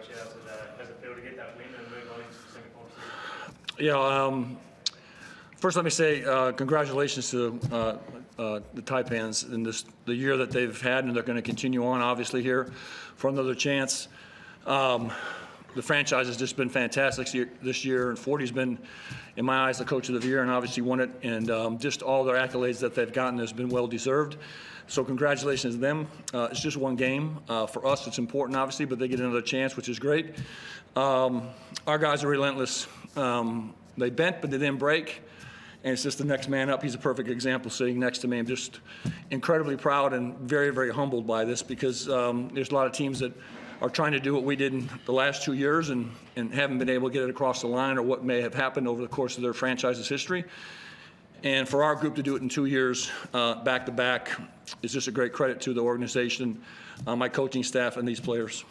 coach, how's it feel to get that win and move on into the second quarter? Yeah, first let me say congratulations to the Taipans in the year that they've had, and they're going to continue on, obviously, here for another chance. The franchise has just been fantastic this year, and 40's been, in my eyes, the coach of the year, and obviously won it. And just all their accolades that they've gotten has been well deserved. So congratulations to them. It's just one game. For us, it's important, obviously, but they get another chance, which is great. Our guys are relentless. They bent, but they didn't break. And it's just the next man up. He's a perfect example sitting next to me. I'm just incredibly proud and very, very humbled by this, because there's a lot of teams that are trying to do what we did in the last 2 years and haven't been able to get it across the line, or what may have happened over the course of their franchise's history. And for our group to do it in 2 years, back to back, is just a great credit to the organization, my coaching staff, and these players.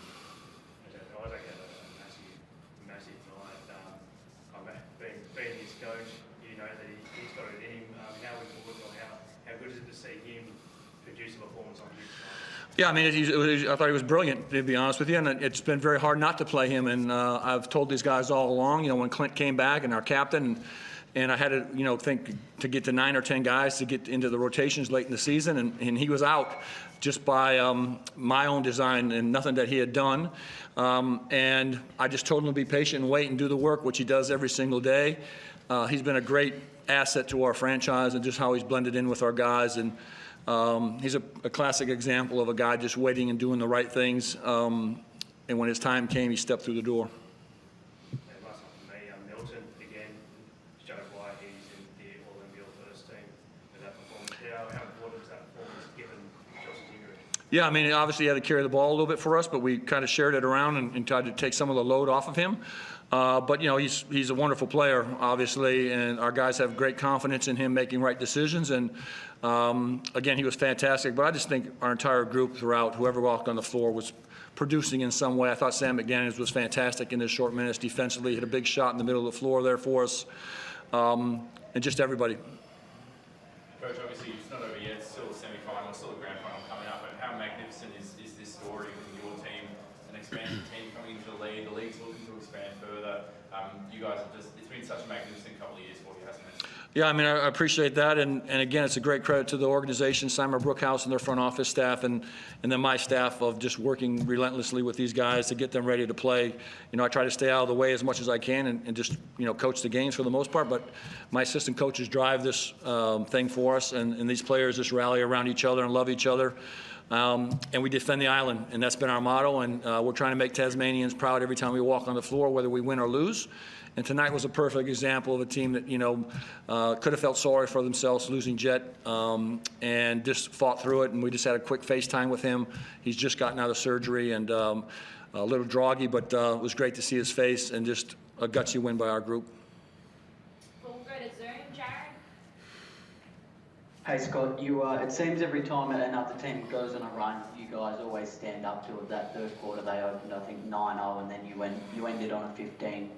Being his coach, you know that he's got it in him. How good is it to see him produce a performance on his side? Yeah, I mean, I thought he was brilliant, to be honest with you, and it's been very hard not to play him. And I've told these guys all along, when Clint came back and our captain, and I had to, think to get to 9 or 10 guys to get into the rotations late in the season, and he was out just by my own design and nothing that he had done. And I just told him to be patient and wait and do the work, which he does every single day. He's been a great asset to our franchise, and just how he's blended in with our guys. And he's a classic example of a guy just waiting and doing the right things. And when his time came, he stepped through the door. Yeah, I mean, obviously he had to carry the ball a little bit for us, but we kind of shared it around and tried to take some of the load off of him. But, he's a wonderful player, obviously, and our guys have great confidence in him making right decisions. And, again, he was fantastic. But I just think our entire group throughout, whoever walked on the floor, was producing in some way. I thought Sam McDaniels was fantastic in his short minutes defensively. Hit a big shot in the middle of the floor there for us. And just everybody. Coach, obviously it's not over yet. It's still a semi-final, still a grand final coming up. But how magnificent is this story with your team, an expanded team coming into the league? The league's looking to expand further. You guys have it's been such a magnificent couple of years for you, hasn't it? Yeah, I mean, I appreciate that, and again, it's a great credit to the organization, Simon Brookhouse and their front office staff, and then my staff of just working relentlessly with these guys to get them ready to play. I try to stay out of the way as much as I can and just, coach the games for the most part, but my assistant coaches drive this thing for us, and these players just rally around each other and love each other. And we defend the island, and that's been our motto, and we're trying to make Tasmanians proud every time we walk on the floor, whether we win or lose. And tonight was a perfect example of a team that, could have felt sorry for themselves losing Jet, and just fought through it. And we just had a quick FaceTime with him. He's just gotten out of surgery and a little groggy, but it was great to see his face, and just a gutsy win by our group. We'll go to Zoom. Jared? Hey Scott, it seems every time another team goes on a run, you guys always stand up to it. That third quarter they opened, I think, 9-0, and then you ended on a 15.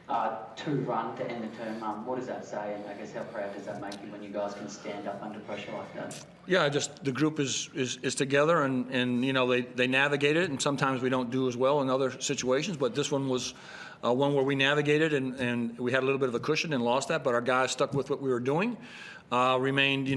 2-run to end the term. What does that say, and I guess how proud does that make you when you guys can stand up under pressure like that? Yeah, just the group is together, and they navigate it, and sometimes we don't do as well in other situations, but this one was one where we navigated and we had a little bit of a cushion and lost that, but our guys stuck with what we were doing, remained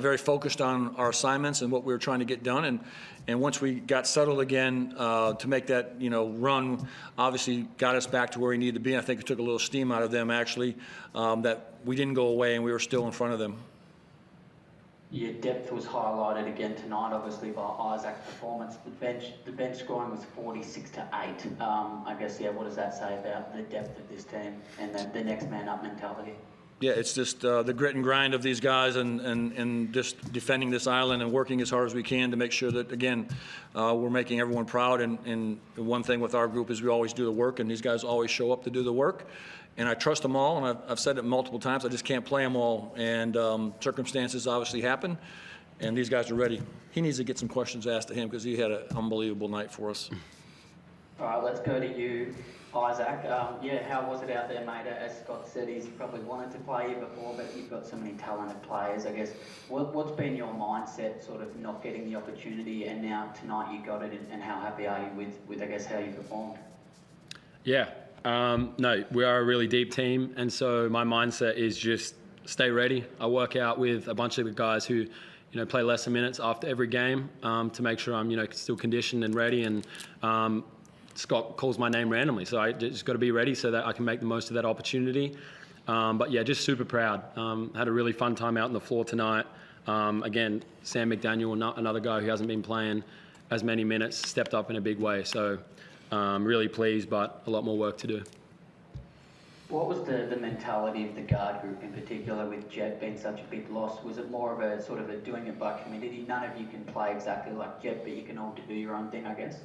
very focused on our assignments and what we were trying to get done, and once we got settled again to make that run, obviously got us back to where we needed to be. And I think it took a little steam out of them, actually, that we didn't go away and we were still in front of them. Your depth was highlighted again tonight, obviously, by Isaac's performance. The bench scoring was 46-8. I guess, what does that say about the depth of this team and the next man up mentality? Yeah, it's just the grit and grind of these guys, and just defending this island and working as hard as we can to make sure that, again, we're making everyone proud. And the one thing with our group is we always do the work, and these guys always show up to do the work. And I trust them all, and I've said it multiple times, I just can't play them all. And circumstances obviously happen, and these guys are ready. He needs to get some questions asked to him because he had an unbelievable night for us. All right, let's go to you, Isaac. How was it out there, mate? As Scott said, he's probably wanted to play you before, but you've got so many talented players. I guess, what's been your mindset, sort of not getting the opportunity, and now tonight you got it, and how happy are you with I guess, how you performed? Yeah. No, we are a really deep team, and so my mindset is just stay ready. I work out with a bunch of the guys who, play lesser minutes after every game to make sure I'm, still conditioned and ready. And Scott calls my name randomly, so I just got to be ready so that I can make the most of that opportunity. But yeah, just super proud. Had a really fun time out on the floor tonight. Again, Sam McDaniel, another guy who hasn't been playing as many minutes, stepped up in a big way. So really pleased, but a lot more work to do. What was the mentality of the guard group in particular with Jet being such a big loss? Was it more of a sort of a doing it by community? None of you can play exactly like Jet, but you can all do your own thing, I guess?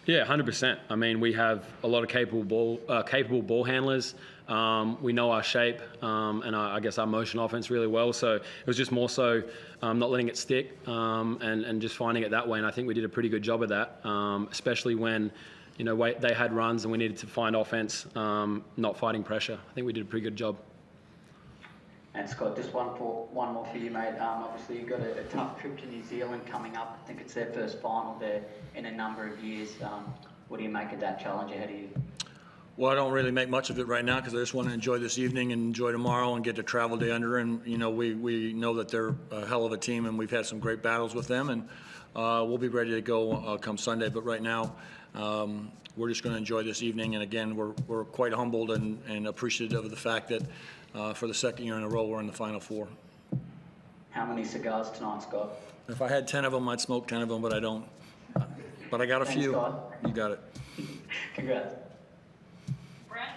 Yeah, 100%. I mean, we have a lot of capable ball handlers. We know our shape and I guess our motion offense really well. So it was just more so not letting it stick and just finding it that way. And I think we did a pretty good job of that, especially when they had runs and we needed to find offense, not fighting pressure. I think we did a pretty good job. And Scott, just one more for you, mate. Obviously, you've got a tough trip to New Zealand coming up. I think it's their first final there in a number of years. What do you make of that challenge ahead of you? Well, I don't really make much of it right now because I just want to enjoy this evening and enjoy tomorrow and get to travel day under. And, we know that they're a hell of a team and we've had some great battles with them. And we'll be ready to go come Sunday. But right now, we're just going to enjoy this evening. And again, we're quite humbled and appreciative of the fact that for the second year in a row, we're in the Final Four. How many cigars tonight, Scott? If I had 10 of them, I'd smoke 10 of them, but I don't. But I got a few. Scott. You got it. Congrats. Brent?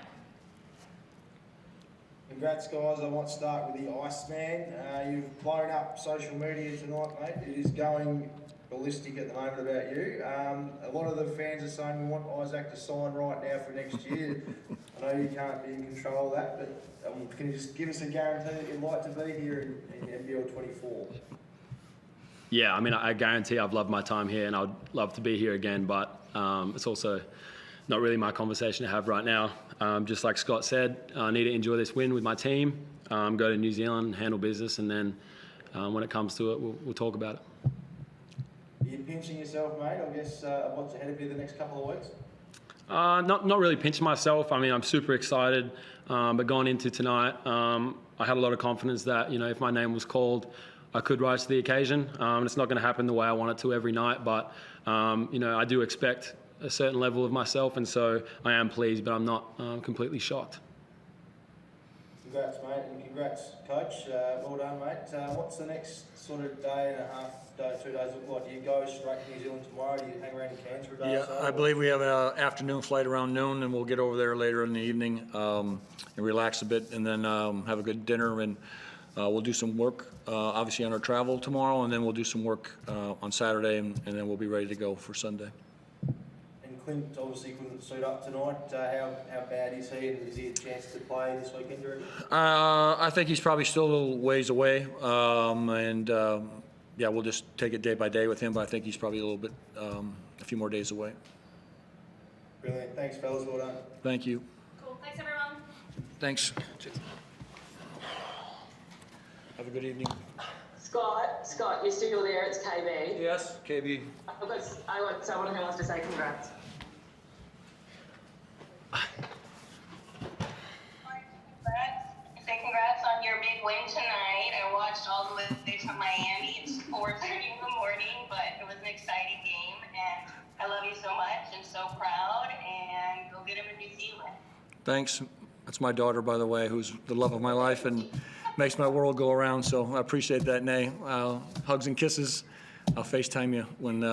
Congrats, guys. I want to start with the Iceman. You've blown up social media tonight, mate. It is going ballistic at the moment about you. A lot of the fans are saying we want Isaac to sign right now for next year. I know you can't be in control of that, but can you just give us a guarantee that you'd like to be here in NBL 24? Yeah, I mean, I guarantee I've loved my time here and I'd love to be here again, but it's also not really my conversation to have right now. Just like Scott said, I need to enjoy this win with my team, go to New Zealand, handle business, and then when it comes to it, we'll talk about it. Are you pinching yourself, mate? I guess what's ahead of you the next couple of weeks? Not really pinching myself. I mean, I'm super excited, but going into tonight, I had a lot of confidence that, if my name was called, I could rise to the occasion. It's not going to happen the way I want it to every night, but, I do expect a certain level of myself, and so I am pleased, but I'm not completely shocked. Congrats, mate, and congrats, Coach. Well done, mate. What's the next sort of day and a half, 2 days look like? Do you go straight to New Zealand tomorrow? Do you hang around in Cairns for a day Yeah, or so? I believe we have an afternoon flight around noon, and we'll get over there later in the evening and relax a bit, and then have a good dinner, and we'll do some work, obviously, on our travel tomorrow, and then we'll do some work on Saturday, and then we'll be ready to go for Sunday. And Clint obviously couldn't suit up tonight. How bad is he, and is he a chance to play this weekend? I think he's probably still a little ways away, yeah, we'll just take it day by day with him, but I think he's probably a little bit, a few more days away. Brilliant. Thanks, fellas. Well done. Thank you. Cool. Thanks, everyone. Thanks. Have a good evening. Scott, you're still there. It's KB. Yes, KB. I want someone who wants to say congrats. Say congrats on your big win tonight. I watched all the way from Miami. It's 4:30 in the morning, but it was an exciting game, and I love you so much and so proud, and go get him in New Zealand. Thanks. That's my daughter, by the way, who's the love of my life and makes my world go around, so I appreciate that, Nay. Hugs and kisses. I'll FaceTime you when